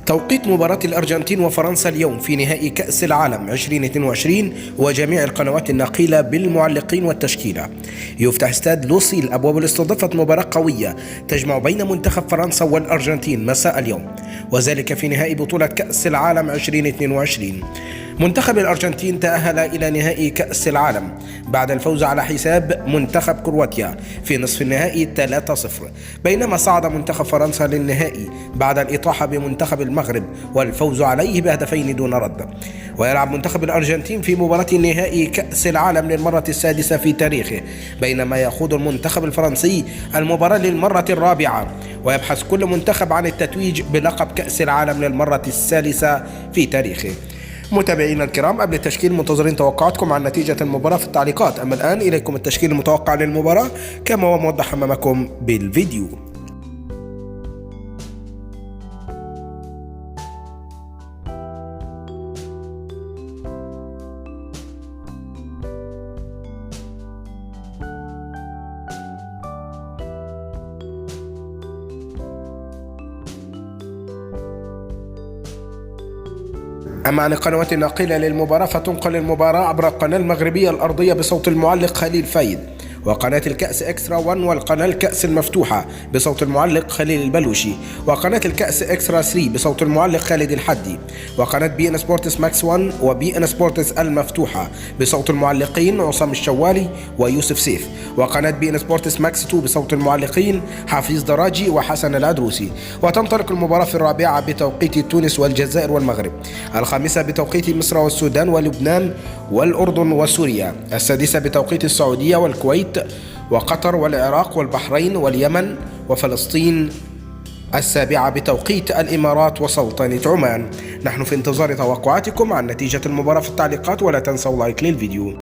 توقيت مباراة الأرجنتين وفرنسا اليوم في نهائي كأس العالم 2022 وجميع القنوات الناقلة بالمعلقين والتشكيلة. يفتح استاد لوسيل أبواب لاستضافة مباراة قوية تجمع بين منتخب فرنسا والأرجنتين مساء اليوم، وذلك في نهائي بطولة كأس العالم 2022. منتخب الأرجنتين تأهل إلى نهائي كأس العالم بعد الفوز على حساب منتخب كرواتيا في نصف النهائي 3-0، بينما صعد منتخب فرنسا للنهائي بعد الإطاحة بمنتخب المغرب والفوز عليه بهدفين دون رد. ويلعب منتخب الأرجنتين في مباراة نهائي كأس العالم للمرة السادسة في تاريخه، بينما يخوض المنتخب الفرنسي المباراة للمرة الرابعة، ويبحث كل منتخب عن التتويج بلقب كأس العالم للمرة الثالثة في تاريخه. متابعينا الكرام، قبل التشكيل منتظرين توقعاتكم عن نتيجة المباراة في التعليقات. أما الآن إليكم التشكيل المتوقع للمباراة كما هو موضح أمامكم بالفيديو. أما عن القنوات الناقلة للمباراة فتنقل المباراة عبر القناة المغربية الأرضية بصوت المعلق خليل فايد، وقناة الكأس إكسترا 1 والقناة الكأس المفتوحة بصوت المعلق خليل البلوشي، وقناة الكأس إكسترا 3 بصوت المعلق خالد الحدي، وقناة بي إن سبورتس ماكس 1 وبي إن سبورتس المفتوحة بصوت المعلقين عصام الشوالي ويوسف سيف، وقناة بي إن سبورتس ماكس 2 بصوت المعلقين حفيظ دراجي وحسن العدروسي. وتنطلق المباراة في الرابعة بتوقيت تونس والجزائر والمغرب، الخامسة بتوقيت مصر والسودان ولبنان والأردن وسوريا، السادسة بتوقيت السعودية والكويت وقطر والعراق والبحرين واليمن وفلسطين، السابعة بتوقيت الإمارات وسلطنة عمان. نحن في انتظار توقعاتكم عن نتيجة المباراة في التعليقات، ولا تنسوا لايك للفيديو.